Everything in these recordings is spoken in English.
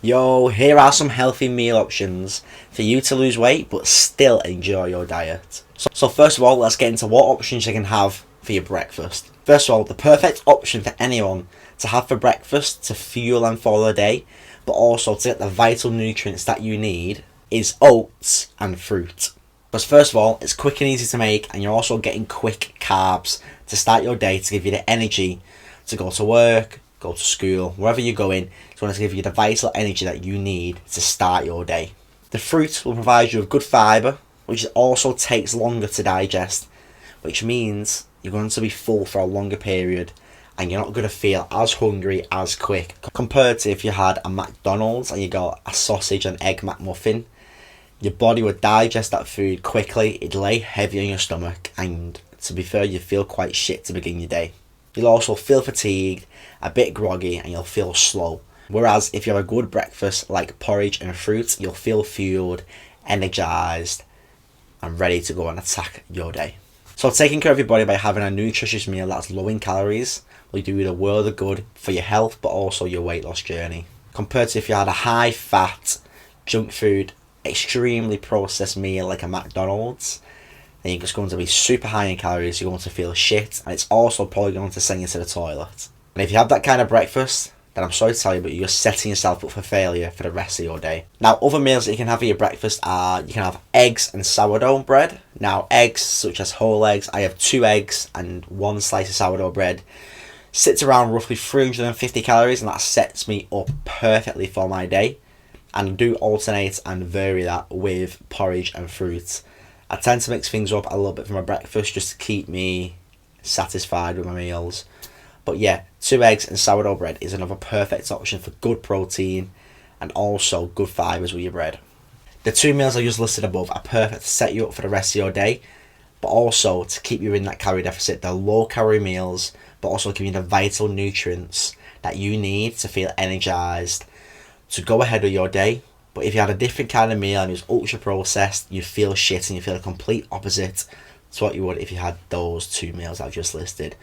Yo, here are some healthy meal options for you to lose weight but still enjoy your diet. So first of all, let's get into what options you can have for your breakfast. First of all, the perfect option for anyone to have for breakfast to fuel and follow the day, but also to get the vital nutrients that you need, is oats and fruit. Because first of all, it's quick and easy to make, and you're also getting quick carbs to start your day to give you the energy to go to work, go to school, wherever you're going. It's going to give you the vital energy that you need to start your day. The fruit will provide you with good fibre, which also takes longer to digest, which means you're going to be full for a longer period and you're not going to feel as hungry as quick compared to if you had a McDonald's and you got a sausage and egg McMuffin. Your body would digest that food quickly, it'd lay heavy on your stomach, and to be fair, you feel quite shit to begin your day. You'll also feel fatigued, a bit groggy, and you'll feel slow. Whereas if you have a good breakfast like porridge and fruit, you'll feel fueled, energised, and ready to go and attack your day. So taking care of your body by having a nutritious meal that's low in calories will do you the world of good for your health but also your weight loss journey. Compared to if you had a high fat, junk food, extremely processed meal like a McDonald's, then you're just going to be super high in calories, you're going to feel shit, and it's also probably going to send you to the toilet. And if you have that kind of breakfast, then I'm sorry to tell you, but you're setting yourself up for failure for the rest of your day. Now, other meals that you can have for your breakfast are, you can have eggs and sourdough bread. Now, eggs, such as whole eggs, I have 2 eggs and 1 slice of sourdough bread. Sits around roughly 350 calories, and that sets me up perfectly for my day. And I do alternate and vary that with porridge and fruit. I tend to mix things up a little bit for my breakfast just to keep me satisfied with my meals. But yeah, 2 eggs and sourdough bread is another perfect option for good protein and also good fibres with your bread. The 2 meals I just listed above are perfect to set you up for the rest of your day, but also to keep you in that calorie deficit. They're low calorie meals, but also give you the vital nutrients that you need to feel energised to go ahead with your day. But if you had a different kind of meal and it was ultra processed, you feel shit and you feel the complete opposite to what you would if you had those 2 meals I've just listed.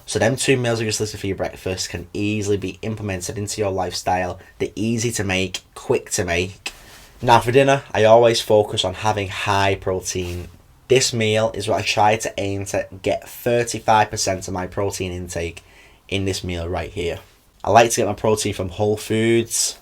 So them 2 meals I just listed for your breakfast can easily be implemented into your lifestyle. They're easy to make, quick to make. Now for dinner, I always focus on having high protein. This meal is what I try to aim to get 35% of my protein intake in this meal right here. I like to get my protein from whole foods,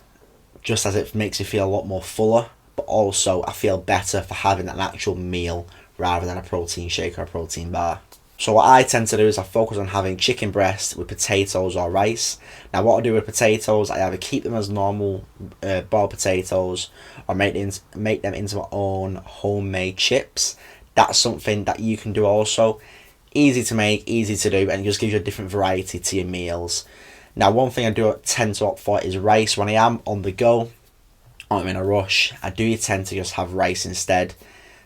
just as it makes you feel a lot more fuller, but also I feel better for having an actual meal rather than a protein shake or a protein bar. So what I tend to do is I focus on having chicken breast with potatoes or rice. Now what I do with potatoes, I either keep them as normal boiled potatoes or make them into my own homemade chips. That's something that you can do also. Easy to make, easy to do, and it just gives you a different variety to your meals. Now one thing I do tend to opt for is rice. When I am on the go or I'm in a rush, I do tend to just have rice instead.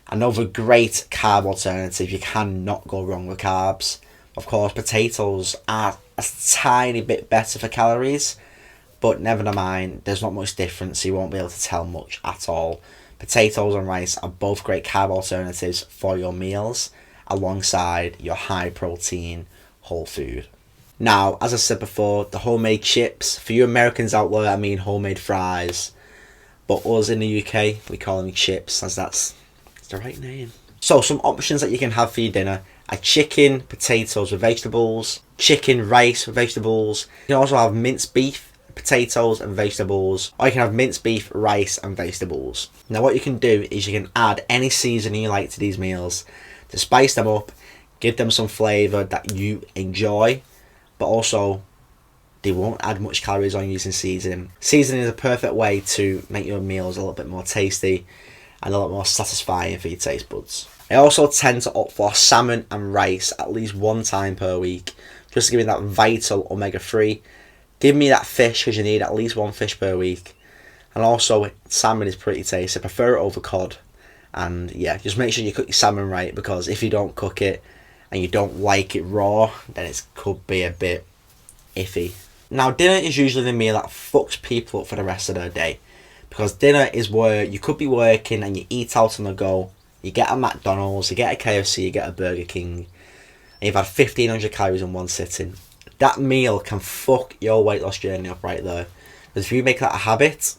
Another great carb alternative, you cannot go wrong with carbs. Of course, potatoes are a tiny bit better for calories, but never mind, there's not much difference, so you won't be able to tell much at all. Potatoes and rice are both great carb alternatives for your meals, alongside your high protein whole food. Now, as I said before, the homemade chips, for you Americans out there, I mean homemade fries, but us in the UK, we call them chips, as that's the right name. So some options that you can have for your dinner are chicken, potatoes with vegetables, chicken, rice with vegetables. You can also have minced beef, potatoes and vegetables, or you can have minced beef, rice and vegetables. Now what you can do is you can add any seasoning you like to these meals to spice them up, give them some flavour that you enjoy, but also they won't add much calories on using seasoning. Seasoning is a perfect way to make your meals a little bit more tasty and a lot more satisfying for your taste buds. I also tend to opt for salmon and rice at least 1 time per week, just to give me that vital omega-3. Give me that fish, because you need at least 1 fish per week. And also, salmon is pretty tasty. I prefer it over cod. And yeah, just make sure you cook your salmon right, because if you don't cook it and you don't like it raw, then it could be a bit iffy. Now, dinner is usually the meal that fucks people up for the rest of their day. Because dinner is where you could be working and you eat out on the go. You get a McDonald's, you get a KFC, you get a Burger King, and you've had 1,500 calories in one sitting. That meal can fuck your weight loss journey up right there. Because if you make that a habit,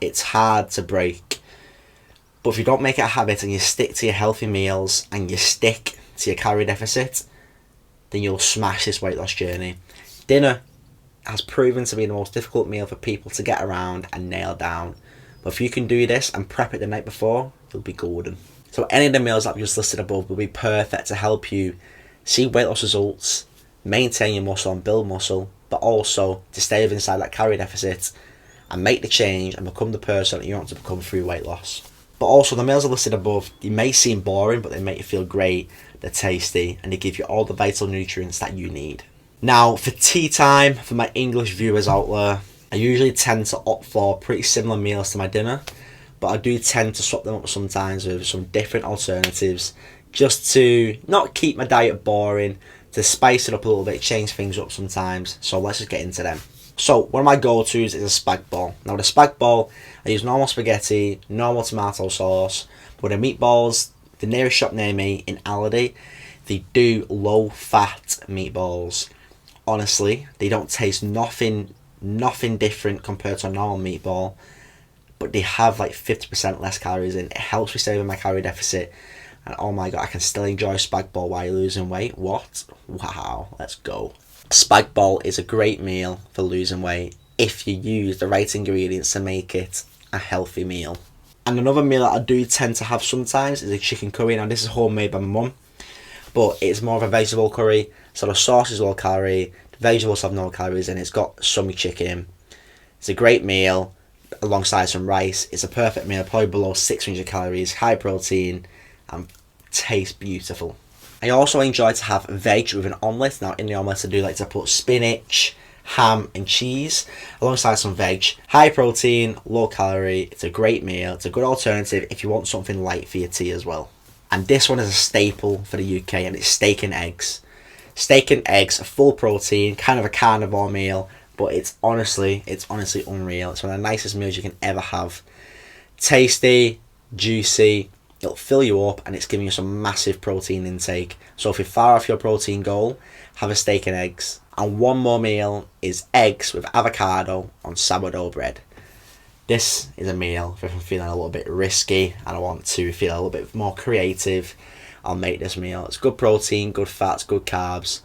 It's hard to break. But if you don't make it a habit and you stick to your healthy meals and you stick to your calorie deficit, then you'll smash this weight loss journey. Dinner has proven to be the most difficult meal for people to get around and nail down. But if you can do this and prep it the night before, you'll be golden. So any of the meals that I've just listed above will be perfect to help you see weight loss results, maintain your muscle and build muscle, but also to stay inside that calorie deficit and make the change and become the person that you want to become through weight loss. But also the meals I listed above, they may seem boring, but they make you feel great, they're tasty, and they give you all the vital nutrients that you need. Now, for tea time, for my English viewers out there, I usually tend to opt for pretty similar meals to my dinner, but I do tend to swap them up sometimes with some different alternatives, just to not keep my diet boring, to spice it up a little bit, change things up sometimes. So let's just get into them. So one of my go-tos is a spag bol. Now the spag bol, I use normal spaghetti, normal tomato sauce, but the meatballs, the nearest shop near me in Aldi, they do low-fat meatballs. Honestly, they don't taste nothing different compared to a normal meatball, but they have like 50% less calories in. It helps me stay within my calorie deficit, and oh my god, I can still enjoy spag bol while you're losing weight. What? Wow, let's go. Spag bol is a great meal for losing weight if you use the right ingredients to make it a healthy meal. And another meal that I do tend to have sometimes is a chicken curry. Now this is homemade by my mum, but it's more of a vegetable curry, so the sauce is low calorie, the vegetables have no calories, and it's got some chicken. It's a great meal alongside some rice. It's a perfect meal, probably below 600 calories, high protein, and tastes beautiful. I also enjoy to have veg with an omelette. Now in the omelette I do like to put spinach, ham and cheese alongside some veg. High protein, low calorie. It's a great meal. It's a good alternative if you want something light for your tea as well. And this one is a staple for the UK, and it's steak and eggs. Steak and eggs, full protein, kind of a carnivore meal, but it's honestly unreal. It's one of the nicest meals you can ever have. Tasty, juicy, it'll fill you up, and it's giving you some massive protein intake. So if you're far off your protein goal, have a steak and eggs. And one more meal is eggs with avocado on sourdough bread. This is a meal if I'm feeling a little bit risky and I want to feel a little bit more creative. I'll make this meal. It's good protein, good fats, good carbs.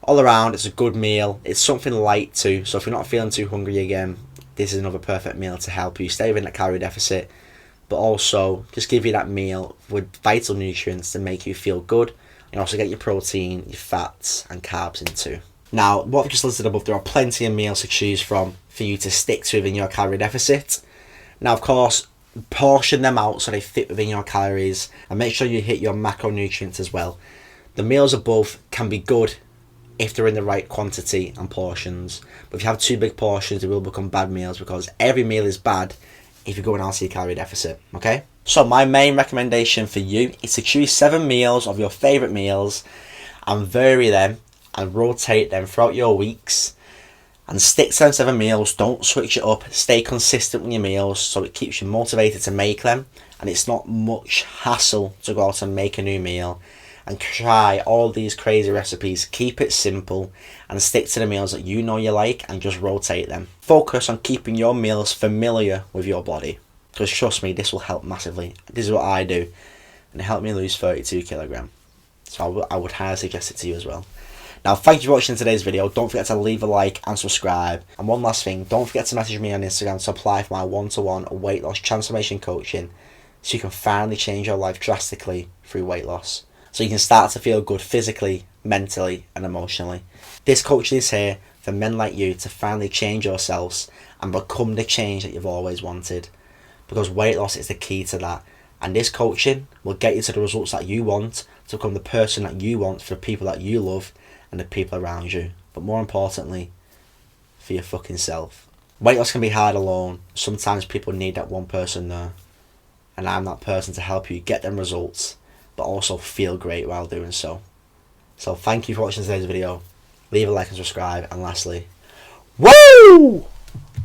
All around, it's a good meal. It's something light too, so if you're not feeling too hungry again, this is another perfect meal to help you stay within that calorie deficit, but also just give you that meal with vital nutrients to make you feel good, and also get your protein, your fats and carbs in too. Now, what I've just listed above, there are plenty of meals to choose from for you to stick to within your calorie deficit. Now, of course, portion them out so they fit within your calories, and make sure you hit your macronutrients as well. The meals above can be good if they're in the right quantity and portions, but if you have too big portions, they will become bad meals, because every meal is bad if you're going out to your calorie deficit, okay? So my main recommendation for you is to choose 7 meals of your favourite meals and vary them and rotate them throughout your weeks, and stick to them 7 meals. Don't switch it up. Stay consistent with your meals so it keeps you motivated to make them, and it's not much hassle to go out and make a new meal and try all these crazy recipes. Keep it simple and stick to the meals that you know you like, and just rotate them. Focus on keeping your meals familiar with your body, because trust me, this will help massively. This is what I do, and it helped me lose 32 kilograms. So I would highly suggest it to you as well. Now, thank you for watching today's video. Don't forget to leave a like and subscribe. And one last thing, don't forget to message me on Instagram to apply for my one-to-one weight loss transformation coaching, so you can finally change your life drastically through weight loss, so you can start to feel good physically, mentally and emotionally. This coaching is here for men like you to finally change yourselves and become the change that you've always wanted, because weight loss is the key to that. And this coaching will get you to the results that you want, to become the person that you want for the people that you love and the people around you, but more importantly, for your fucking self. Weight loss can be hard alone. Sometimes people need that one person there, and I'm that person to help you get them results, but also feel great while doing so. So thank you for watching today's video. Leave a like and subscribe, and lastly, woo!